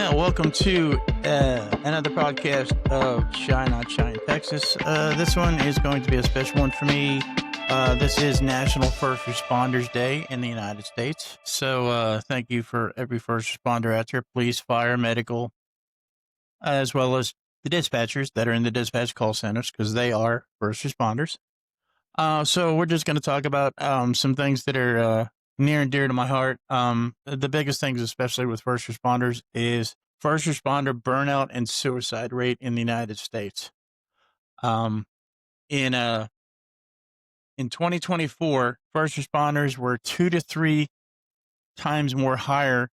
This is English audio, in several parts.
Yeah, welcome to another podcast of Shine on Shine, Texas. This one is going to be a special one for me. This is National First Responders Day in the United States. So thank you for every first responder out there, police, fire, medical, as well as the dispatchers that are in the dispatch call centers because they are first responders. So we're just going to talk about some things that are near and dear to my heart. The biggest things, especially with first responders, is first responder burnout and suicide rate in the United States. Um, in uh, in 2024, first responders were 2 to 3 times more higher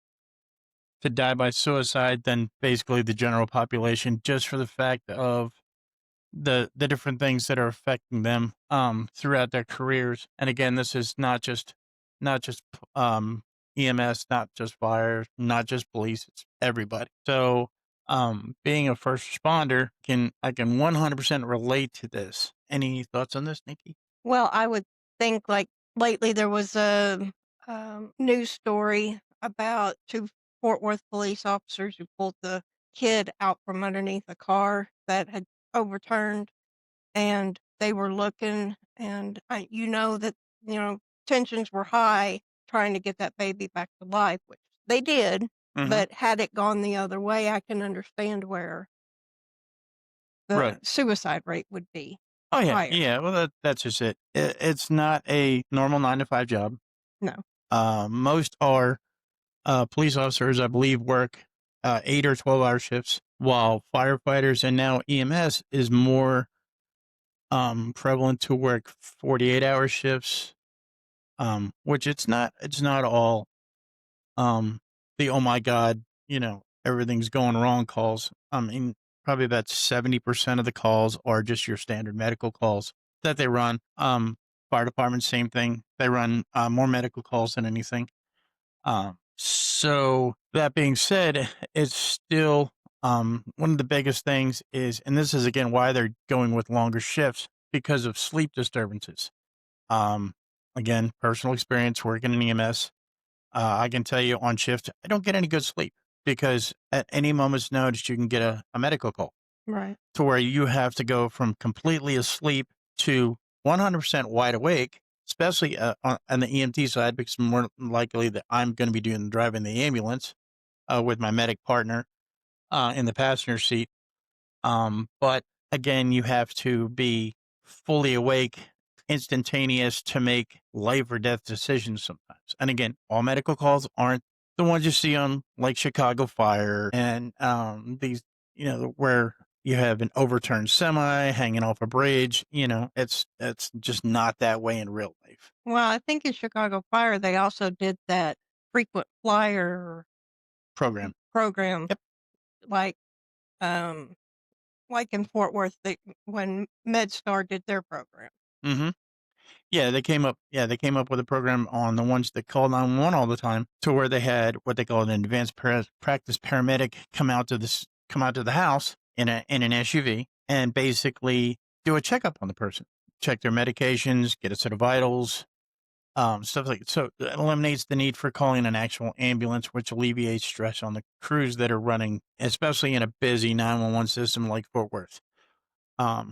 to die by suicide than basically the general population, just for the fact of the different things that are affecting them throughout their careers. And again, this is not just EMS, not just fire, not just police, it's everybody. So being a first responder, I can 100% relate to this. Any thoughts on this, Nikki? Well, I would think like lately there was a news story about two Fort Worth police officers who pulled the kid out from underneath a car that had overturned, and they were looking, and that tensions were high trying to get that baby back to life, which they did. Mm-hmm. But had it gone the other way, I can understand where Right. the suicide rate would be Oh yeah, higher. yeah. Well, that's just it. It's not a normal 9 to 5 job. No, Most are police officers, I believe, work 8 or 12-hour shifts, while firefighters and now EMS is more prevalent to work 48-hour shifts, which it's not all the oh my god, everything's going wrong calls. I mean, probably about 70% of the calls are just your standard medical calls that they run. Fire department, same thing. They run more medical calls than anything. So that being said, it's still one of the biggest things is, and this is again why they're going with longer shifts because of sleep disturbances. Um, Again, personal experience working in EMS. I can tell you on shift, I don't get any good sleep because at any moment's notice, you can get a medical call right. to where you have to go from completely asleep to 100% wide awake, especially on the EMT side, because more likely that I'm going to be driving the ambulance with my medic partner in the passenger seat. But again, you have to be fully awake, instantaneous to make life or death decisions sometimes. And again, all medical calls aren't the ones you see on like Chicago Fire and these, where you have an overturned semi hanging off a bridge. It's just not that way in real life. Well, I think in Chicago Fire, they also did that frequent flyer Program. program, Yep. like, um, like in Fort Worth, when MedStar did their program. Mm-hmm. Yeah, they came up with a program on the ones that call 911 all the time to where they had what they call an advanced practice paramedic come out to the house in an SUV and basically do a checkup on the person, check their medications, get a set of vitals, stuff like so. It eliminates the need for calling an actual ambulance, which alleviates stress on the crews that are running, especially in a busy 911 system like Fort Worth.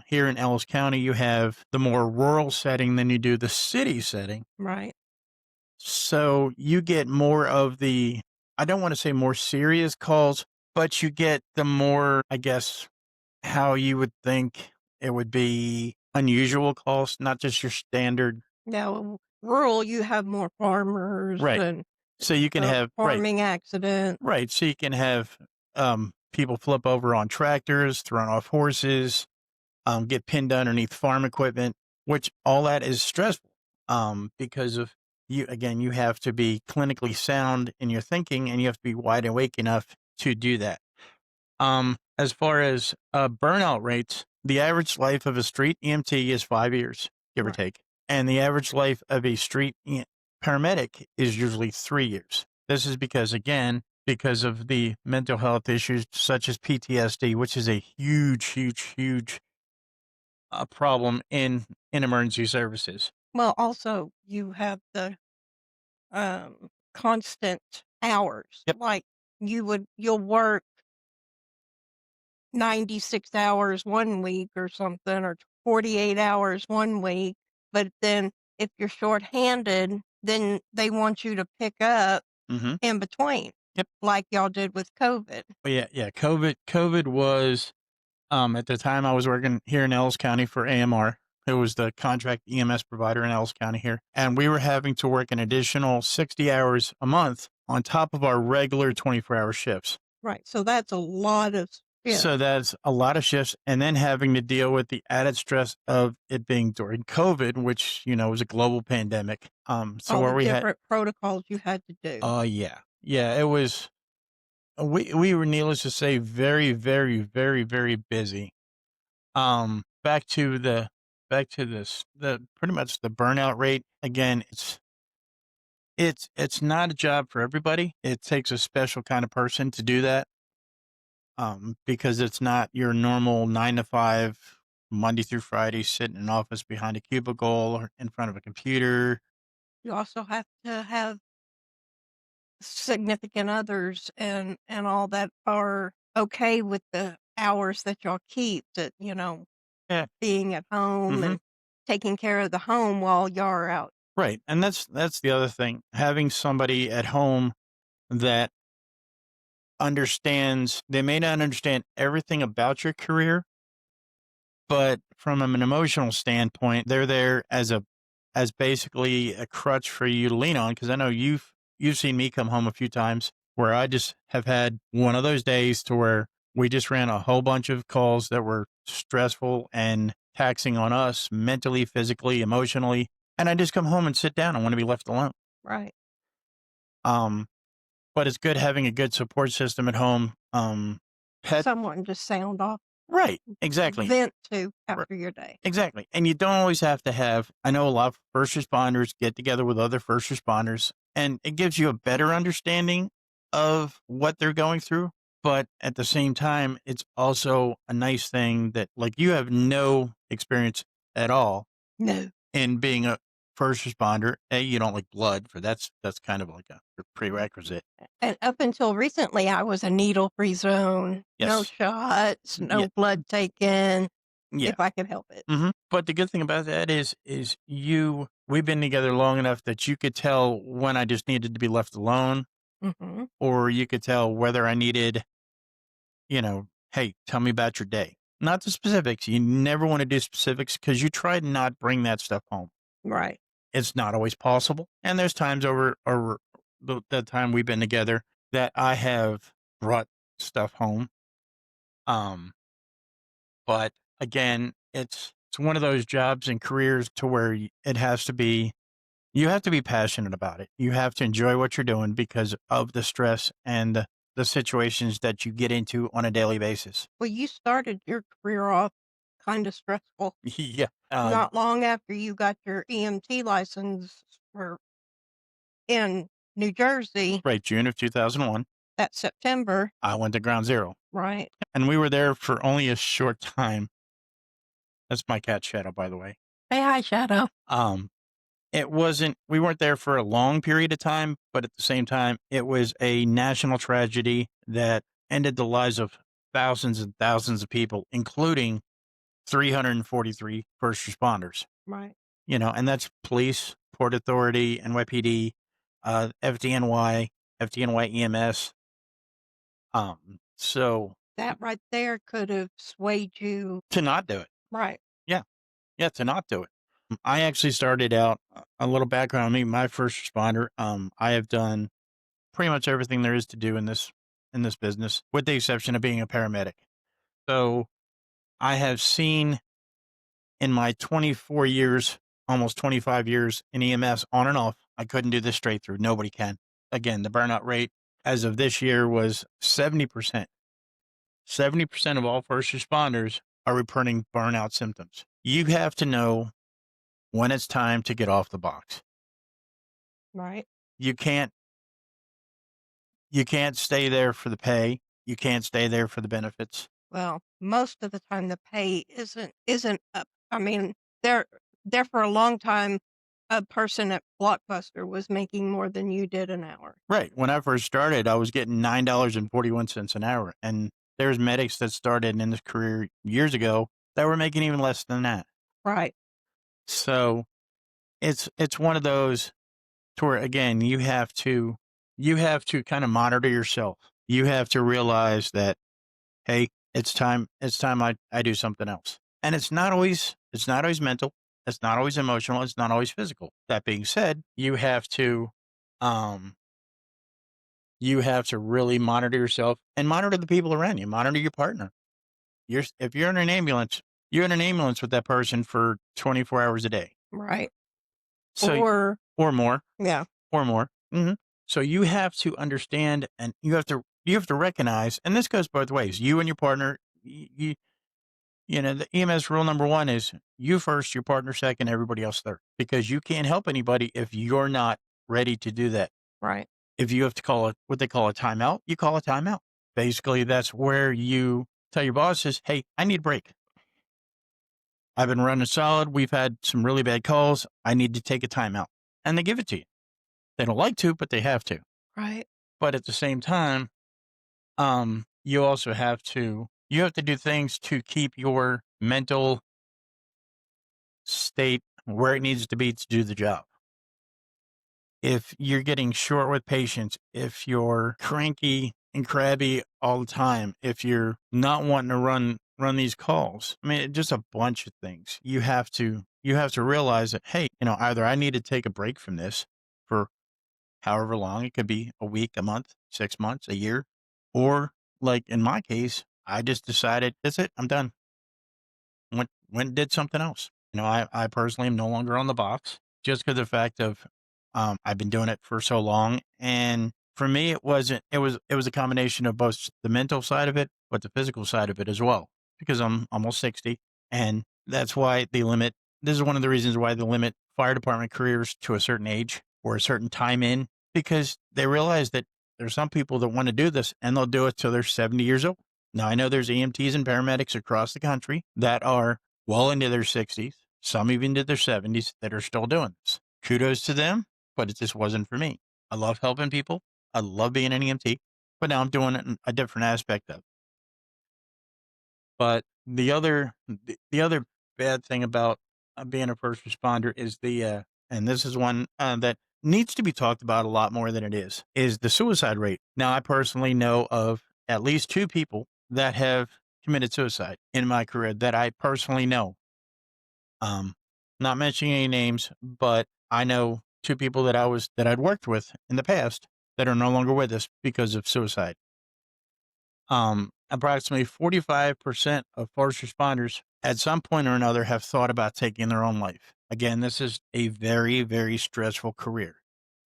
Here in Ellis County, you have the more rural setting than you do the city setting. Right. So you get more of I don't want to say more serious calls, but you get the more, I guess, how you would think it would be unusual calls, not just your standard. Now, rural, you have more farmers Right. and So you can have, right, farming accident. right. So you can have people flip over on tractors, thrown off horses, get pinned underneath farm equipment, which all that is stressful because of you. Again, you have to be clinically sound in your thinking and you have to be wide awake enough to do that. As far as burnout rates, the average life of a street EMT is 5 years, give or Right. take. And the average life of a street paramedic is usually 3 years. This is because of the mental health issues such as PTSD, which is a huge, huge, huge a problem in emergency services. Well, also, you have the constant hours. Yep. Like, you'll work. 96 hours one week or something, or 48 hours one week. But then if you're shorthanded, then they want you to pick up Mm-hmm. in between, Yep. like y'all did with COVID. But yeah. COVID was at the time I was working here in Ellis County for AMR. It was the contract EMS provider in Ellis County here, and we were having to work an additional 60 hours a month on top of our regular 24-hour shifts. Right. So that's a lot of shifts. So that's a lot of shifts, and then having to deal with the added stress of it being during COVID, which was a global pandemic. So All where the we had, different protocols you had to do. yeah, it was. We were, needless to say, very, very, very, very busy. Back to this, the pretty much the burnout rate. Again, it's not a job for everybody. It takes a special kind of person to do that. Because it's not your normal 9 to 5, Monday through Friday, sit in an office behind a cubicle or in front of a computer. You also have to have significant others and all that are okay with the hours that y'all keep, that Yeah. being at home Mhm. and taking care of the home while y'all are out. Right. And that's the other thing. Having somebody at home that understands, they may not understand everything about your career, but from an emotional standpoint, they're there as basically a crutch for you to lean on. Because I know you've seen me come home a few times where I just have had one of those days to where we just ran a whole bunch of calls that were stressful and taxing on us mentally, physically, emotionally, and I just come home and sit down. I want to be left alone. Right. Um, but it's good having a good support system at home. Pet, Someone just sound off, right? Exactly. vent to after your day. Exactly. And you don't always have to have, I know a lot of first responders get together with other first responders, and it gives you a better understanding of what they're going through. But at the same time, it's also a nice thing that, like, you have no experience at all No. in being a first responder. You don't like blood, for that's kind of like a prerequisite. And up until recently, I was a needle-free zone. No Yes. shots, Yeah. no blood taken, Yeah. if I could help it. But the good thing about that is we've been together long enough that you could tell when I just needed to be left alone, Mhm. or you could tell whether I needed, hey, tell me about your day. Not the specifics. You never want to do specifics because you try to not bring that stuff home. Right. It's not always possible. And there's times over the time we've been together that I have brought stuff home. Um, But again, it's one of those jobs and careers to where it has to be, you have to be passionate about it. You have to enjoy what you're doing because of the stress and the situations that you get into on a daily basis. Well, you started your career off kinda stressful. Yeah. Not long after you got your EMT license for in New Jersey, Right. June of 2001, that September, I went to ground zero, right? and we were there for only a short time. That's my cat Shadow, by the way. Say hi, Shadow. Um, we weren't there for a long period of time, but at the same time, it was a national tragedy that ended the lives of thousands and thousands of people, including 343 first responders, Right. and that's police, Port Authority, NYPD, FDNY, FDNY EMS. So That right there could have swayed you. to not do it. Right. Yeah. Yeah. To not do it. I actually started out, a little background on me, my first responder. I have done pretty much everything there is to do in this business, with the exception of being a paramedic. So I have seen in my 24 years, almost 25 years in EMS on and off, I couldn't do this straight through. Nobody can. Again, the burnout rate as of this year was 70%. 70% of all first responders are reporting burnout symptoms. You have to know when it's time to get off the box. Right. You can't stay there for the pay. You can't stay there for the benefits. Well, most of the time the pay isn't up. I mean, there for a long time, a person at Blockbuster was making more than you did an hour. Right. When I first started, I was getting $9.41 an hour, and There's medics that started in this career years ago that were making even less than that. Right. So it's one of those to where, again, you have to kind of monitor yourself. You have to realize that, hey, it's time I do something else. And it's not always mental, it's not always emotional, it's not always physical. That being said, um you have to really monitor yourself and monitor the people around you, monitor your partner. If you're in an ambulance, you're in an ambulance with that person for 24 hours a day. Right. So Or or more, yeah. or more. So you have to understand, and you have to recognize, and this goes both ways. You and your partner, the EMS rule number one is you first, your partner second, everybody else third, because you can't help anybody if you're not ready to do that. Right. If you have to call it what they call a timeout, you call a timeout. Basically, that's where you tell your bosses, "Hey, I need a break. I've been running solid. We've had some really bad calls. I need to take a timeout." And they give it to you. They don't like to, but they have to. Right. But at the same time, you have to do things to keep your mental state where it needs to be to do the job. If you're getting short with patience, if you're cranky and crabby all the time, if you're not wanting to run these calls, I mean, just a bunch of things. You have to realize that, hey, either I need to take a break from this for however long. It could be a week, a month, 6 months, a year, or like in my case, I just decided that's it. I'm done. Went and did something else. I personally am no longer on the box just because of the fact of I've been doing it for so long. And for me, it was a combination of both the mental side of it, but the physical side of it as well, because I'm almost 60. And that's why they limit, this is one of the reasons why they limit fire department careers to a certain age or a certain time in, because they realize that there's some people that want to do this and they'll do it till they're 70 years old. Now, I know there's EMTs and paramedics across the country that are well into their 60s, some even into their 70s, that are still doing this. Kudos to them, but it just wasn't for me. I love helping people. I love being an EMT, but now I'm doing it in a different aspect of it. But the other bad thing about being a first responder is and this is one that needs to be talked about a lot more than it is the suicide rate. Now, I personally know of at least two people that have committed suicide in my career that I personally know. Um, Not mentioning any names, but I know two people that I'd worked with in the past that are no longer with us because of suicide. Approximately 45% of first responders at some point or another have thought about taking their own life. Again, this is a very, very stressful career.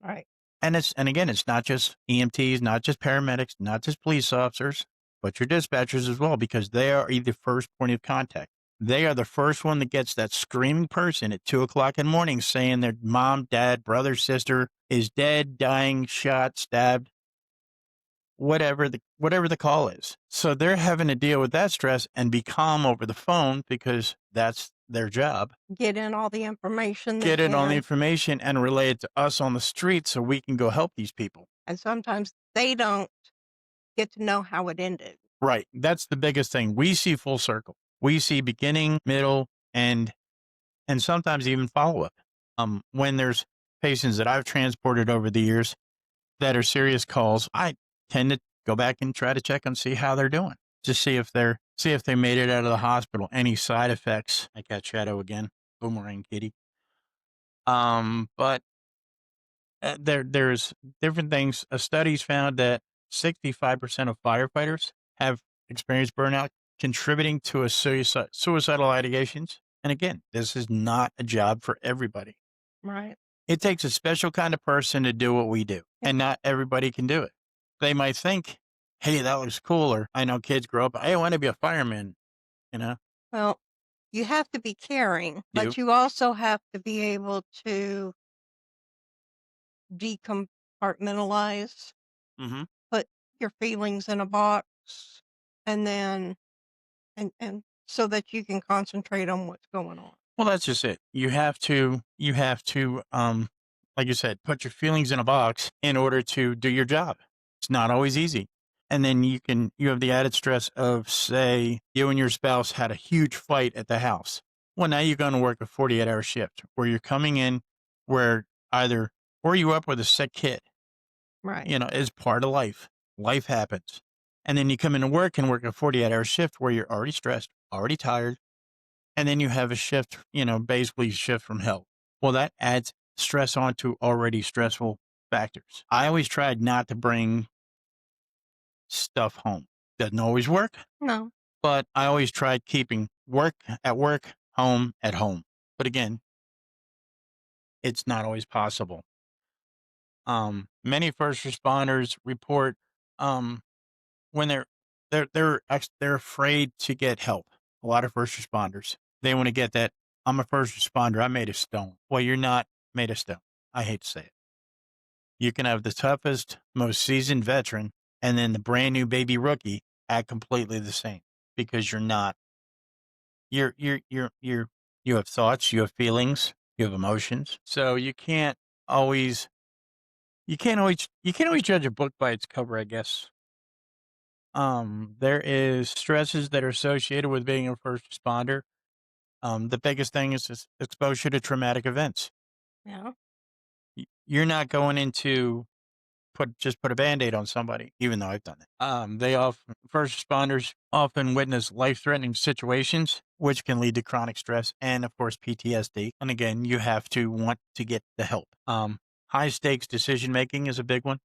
Right. And again, it's not just EMTs, not just paramedics, not just police officers, but your dispatchers as well, because they are the first point of contact. They are the first one that gets that screaming person at 2 o'clock in the morning saying their mom, dad, brother, sister is dead, dying, shot, stabbed, whatever the call is. So they're having to deal with that stress and be calm over the phone because that's their job. Get in all the information they Get in on the can. information and relay it to us on the street so we can go help these people. And sometimes they don't get to know how it ended. Right. That's the biggest thing. We see full circle. We see beginning, middle, and sometimes even follow up. When there's patients that I've transported over the years that are serious calls, I tend to go back and try to check and see how they're doing. Just see if they made it out of the hospital. Any side effects? I got Shadow again. Boomerang kitty. But there's different things. A study's found that 65% of firefighters have experienced burnout, contributing to a suicidal ideations. And again, this is not a job for everybody. Right. It takes a special kind of person to do what we do, and not everybody can do it. They might think, "Hey, that looks cool," or I know kids grow up, "Hey, I want to be a fireman," you know? Well, you have to be caring, Do. but you also have to be able to decompartmentalize, Mhm. put your feelings in a box, and then and so that you can concentrate on what's going on. Well, that's just it. You have to, like you said, put your feelings in a box in order to do your job. It's not always easy. And then you have the added stress of, say, you and your spouse had a huge fight at the house. Well, now you're going to work a 48-hour shift where you're coming in where either, or you up with a sick kid, Right. is part of life. Life happens. And then you come into work and work a 48-hour shift where you're already stressed, already tired. And then you have a shift, basically shift from hell. Well, that adds stress onto already stressful factors. I always tried not to bring stuff home. Doesn't always work, No. but I always tried keeping work at work, home at home. But again, it's not always possible. Many first responders report when they're afraid to get help. A lot of first responders, they want to get that. I'm a first responder. I'm made of stone. Well, you're not made of stone. I hate to say it. You can have the toughest, most seasoned veteran, and then the brand new baby rookie act completely the same because you're not. You have thoughts, you have feelings, you have emotions. So always you can't always judge a book by its cover, I guess. There is stresses that are associated with being a first responder. The biggest thing is exposure to traumatic events. Yeah. You're not going into put a Band-Aid on somebody, even though I've done it. First responders often witness life-threatening situations, which can lead to chronic stress and, of course, PTSD. And again, you have to want to get the help. High stakes decision making is a big one,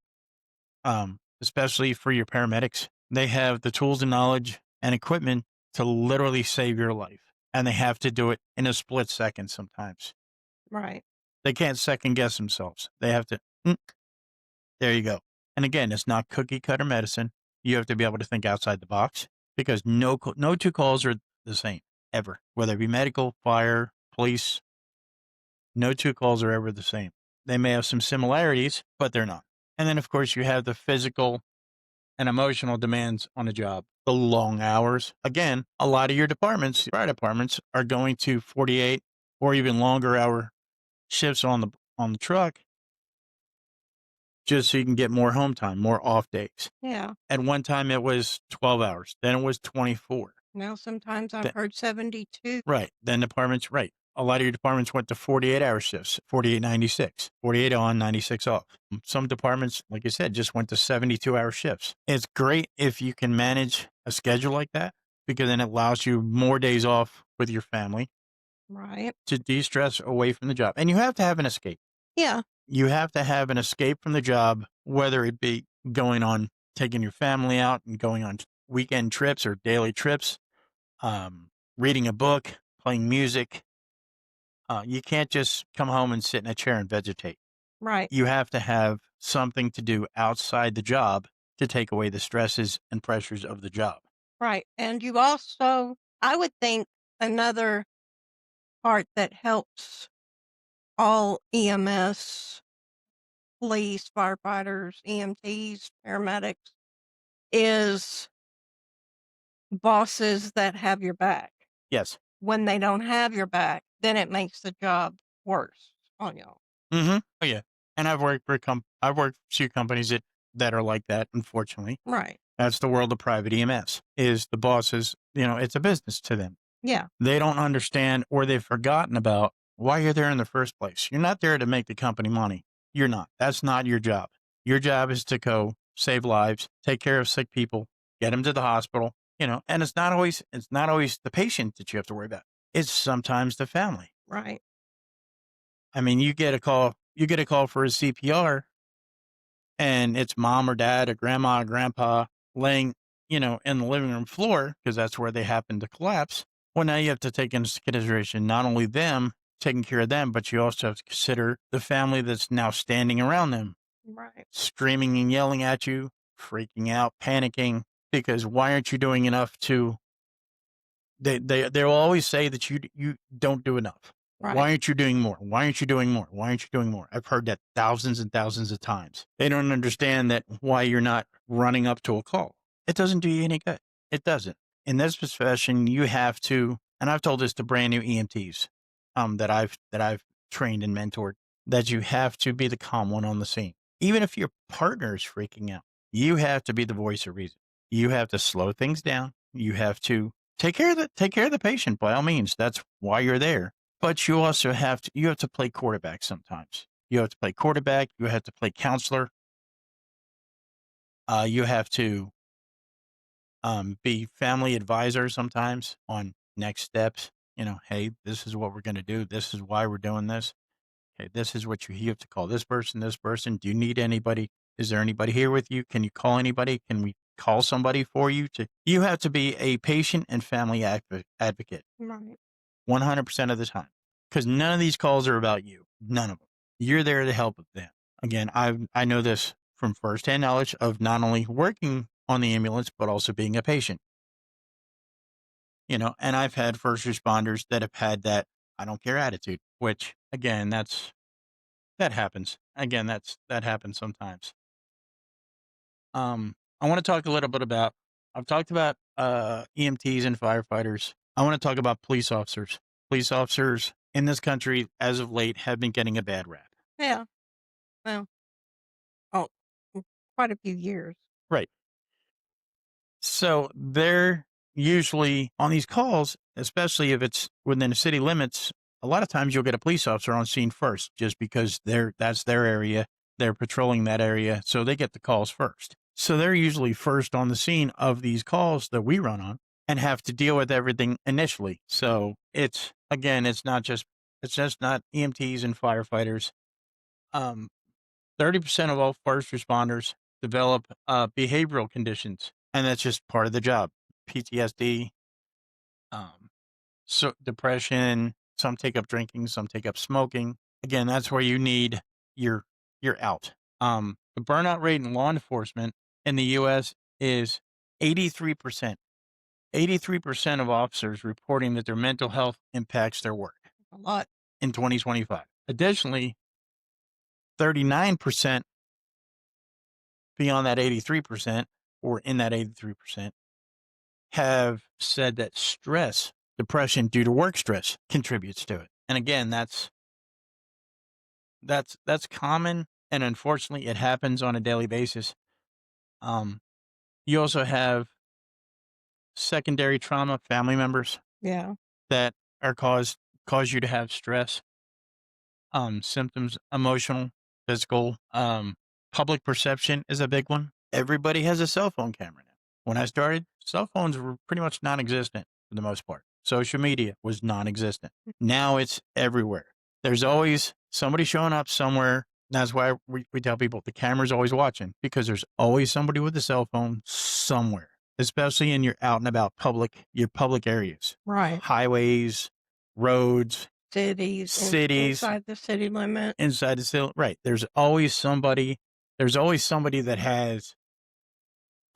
especially for your paramedics. They have the tools and knowledge and equipment to literally save your life, and they have to do it in a split second sometimes. Right. They can't second guess themselves. They have to, there you go. And again, it's not cookie cutter medicine. You have to be able to think outside the box because no two calls are the same ever, whether it be medical, fire, police. No two calls are ever the same. They may have some similarities, but they're not. And then, of course, you have the physical and emotional demands on a job. The long hours. Again, a lot of your fire departments are going to 48 or even longer hour shifts on the truck just so you can get more home time, more off days. Yeah. At one time, it was 12 hours. Then it was 24. Now sometimes I've heard 72. Right. Then departments, right. A lot of your departments went to 48-hour shifts, 48, 96, 48 on, 96 off. Some departments, like I said, just went to 72-hour shifts. It's great if you can manage a schedule like that because then it allows you more days off with your family. Right. To de-stress away from the job. And you have to have an escape. Yeah. You have to have an escape from the job, whether it be taking your family out and going on weekend trips or daily trips, reading a book, playing music. You can't just come home and sit in a chair and vegetate. Right. You have to have something to do outside the job to take away the stresses and pressures of the job. Right. And you also, I would think another part that helps all EMS, police, firefighters, EMTs, paramedics is bosses that have your back. Yes. When they don't have your back, then it makes the job worse on y'all. Mm-hmm. Oh yeah. And I've worked for I've worked for a few companies that are like that, unfortunately. Right. That's the world of private EMS, is the bosses, it's a business to them. Yeah. They don't understand or they've forgotten about why you're there in the first place. You're not there to make the company money. You're not. That's not your job. Your job is to go save lives, take care of sick people, get them to the hospital, and it's not always the patient that you have to worry about. It's sometimes the family. Right. I mean, you get a call for a CPR and it's mom or dad or grandma or grandpa laying, in the living room floor because that's where they happen to collapse. Well, now you have to take into consideration not only them, taking care of them, but you also have to consider the family that's now standing around them, Right. screaming and yelling at you, freaking out, panicking, because why aren't you doing enough to, they'll always say that you don't do enough. Right. Why aren't you doing more? Why aren't you doing more? Why aren't you doing more? I've heard that thousands and thousands of times. They don't understand that why you're not running up to a call. It doesn't do you any good. It doesn't. In this profession, you have to, and I've told this to brand new EMTs that I've trained and mentored, that you have to be the calm one on the scene. Even if your partner is freaking out, You have to be the voice of reason. You have to slow things down. You have to take care of the patient by all means. That's why you're there. But you also have to play quarterback sometimes. You have to play quarterback. You have to play counselor. You have to be family advisor sometimes on next steps. Hey, this is what we're going to do. This is why we're doing this. Okay, this is what you have to call this person, this person. Do you need anybody? Is there anybody here with you? Can you call anybody? Can we call somebody for you? You have to be a patient and family advocate Right. 100% of the time, because none of these calls are about you. None of them. You're there to help them. Again, I know this from firsthand knowledge of not only working on the ambulance, but also being a patient. And I've had first responders that have had that I don't care attitude, which again, that happens. Again, that happens sometimes. I want to talk a little bit about I've talked about EMTs and firefighters. I want to talk about police officers. Police officers in this country as of late have been getting a bad rap. Yeah. Well, oh, quite a few years. Right. So they're usually on these calls, especially if it's within the city limits. A lot of times you'll get a police officer on scene first, just because that's their area. They're patrolling that area, so they get the calls first. So they're usually first on the scene of these calls that we run on and have to deal with everything initially. So it's not just EMTs and firefighters. 30% of all first responders develop behavioral conditions, and that's just part of the job. PTSD, so depression. Some take up drinking, some take up smoking. Again, that's where you need your out. The burnout rate in law enforcement in the U.S. is 83%. 83% of officers reporting that their mental health impacts their work. A lot. In 2025. Additionally, 39% beyond that 83%, or in that 83%, have said that stress, depression due to work stress, contributes to it. And again, that's common, and unfortunately, it happens on a daily basis. You also have secondary trauma, family members Yeah. that are cause you to have stress, symptoms, emotional, physical, public perception is a big one. Everybody has a cell phone camera now. When I started, cell phones were pretty much non-existent for the most part. Social media was non-existent. Now it's everywhere. There's always somebody showing up somewhere. That's why we tell people the camera's always watching, because there's always somebody with a cell phone somewhere, especially in your out and about your public areas. Right. Highways, roads, Cities. cities, Inside the city limit. inside the city. Right. There's always somebody that has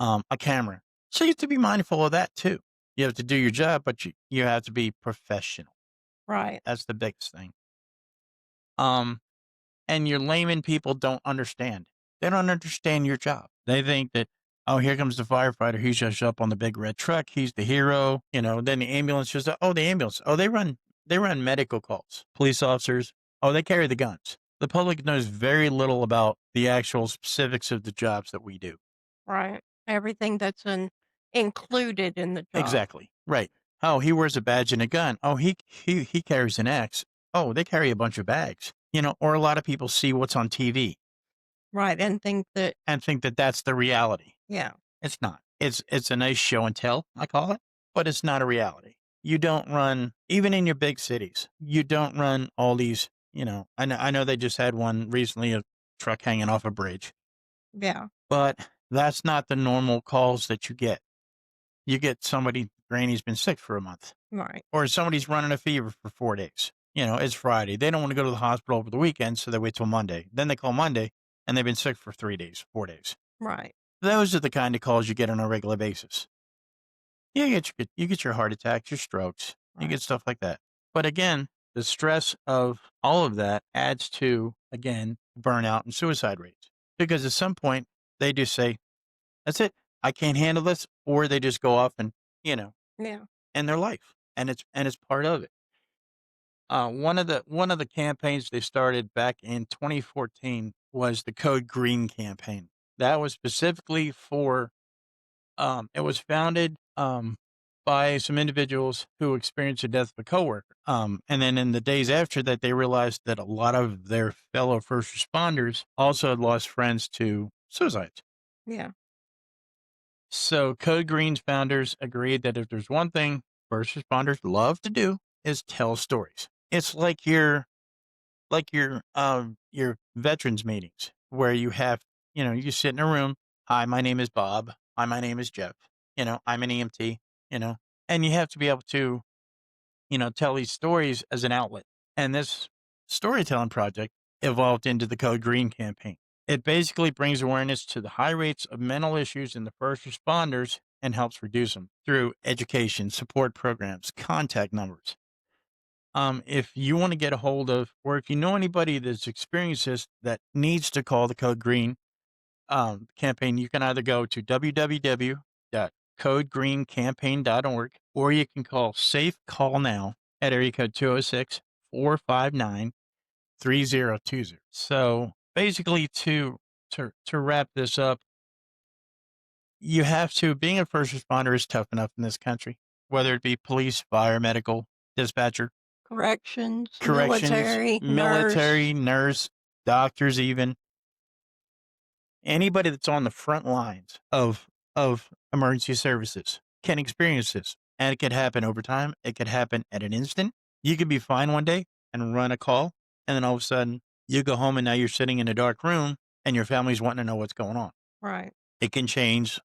a camera. So you have to be mindful of that too. You have to do your job, but you have to be professional. Right. That's the biggest thing. And your layman people don't understand. They don't understand your job. They think that, oh, here comes the firefighter. He's just up on the big red truck. He's the hero. Then the ambulance just, oh, the ambulance. Oh, they run medical calls. Police officers, oh, they carry the guns. The public knows very little about the actual specifics of the jobs that we do. Right. Everything that's included in the job. Exactly. Right. Oh, he wears a badge and a gun. Oh, he carries an axe. Oh, they carry a bunch of bags. Or a lot of people see what's on TV. Right, and think that that's the reality. Yeah. It's not. It's a nice show and tell, I call it, but it's not a reality. You don't run, even in your big cities, you don't run all these, I know they just had one recently, a truck hanging off a bridge. Yeah. But that's not the normal calls that you get. You get somebody, granny's been sick for a month. Right. Or somebody's running a fever for 4 days. It's Friday. They don't want to go to the hospital over the weekend, so they wait till Monday. Then they call Monday, and they've been sick for 3 days, 4 days. Right. Those are the kind of calls you get on a regular basis. You get your heart attacks, your strokes, you get stuff like that. But again, the stress of all of that adds to, again, burnout and suicide rates. Because at some point, they just say, that's it, I can't handle this, or they just go off and, Yeah. end their life. And it's part of it. One of the campaigns they started back in 2014 was the Code Green campaign. that was specifically for, it was founded, by some individuals who experienced the death of a coworker. And then in the days after that, they realized that a lot of their fellow first responders also had lost friends to suicides. Yeah. So Code Green's founders agreed that if there's one thing first responders love to do is tell stories. It's like your veterans meetings where you have, you sit in a room. Hi, my name is Bob. Hi, my name is Jeff. I'm an EMT, and you have to be able to, tell these stories as an outlet. And this storytelling project evolved into the Code Green campaign. It basically brings awareness to the high rates of mental issues in the first responders and helps reduce them through education, support programs, contact numbers. If you want to get a hold of, or if you know anybody that's experienced this that needs to call the Code Green campaign, you can either go to www.codegreencampaign.org or you can call Safe Call Now at area code 206-459-3020. So basically, to wrap this up, you have to, being a first responder is tough enough in this country, whether it be police, fire, medical, dispatcher, Corrections, corrections, military, nurse, doctors, even anybody that's on the front lines of emergency services can experience this. And it could happen over time. It could happen at an instant. You could be fine one day and run a call, and then all of a sudden you go home and now you're sitting in a dark room and your family's wanting to know what's going on. Right. It can change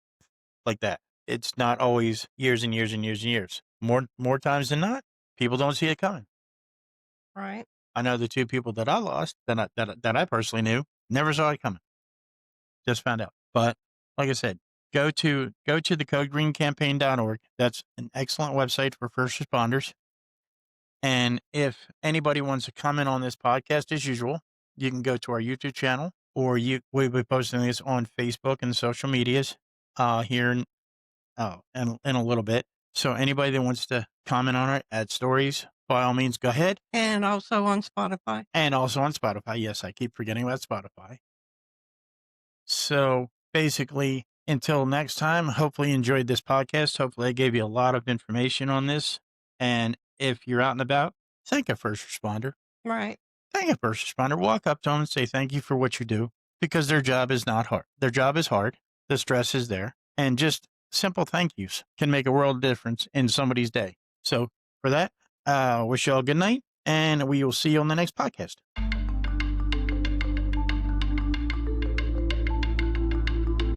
like that. It's not always years and years and years and years. More times than not, people don't see it coming. Right. I know the two people that I lost that I personally knew never saw it coming. Just found out. But like I said, go to the codegreencampaign.org. That's an excellent website for first responders. And if anybody wants to comment on this podcast, as usual, you can go to our YouTube channel, or we'll be posting this on Facebook and social medias here in a little bit. So anybody that wants to comment on it, add stories, by all means, go ahead. And also on Spotify. And also on Spotify. Yes, I keep forgetting about Spotify. So basically, until next time, hopefully you enjoyed this podcast. Hopefully I gave you a lot of information on this. And if you're out and about, thank a first responder. Right. Thank a first responder. Walk up to them and say thank you for what you do, because their job is not hard. Their job is hard. The stress is there. And just simple thank yous can make a world of difference in somebody's day. So for that, wish you all good night, and we will see you on the next podcast.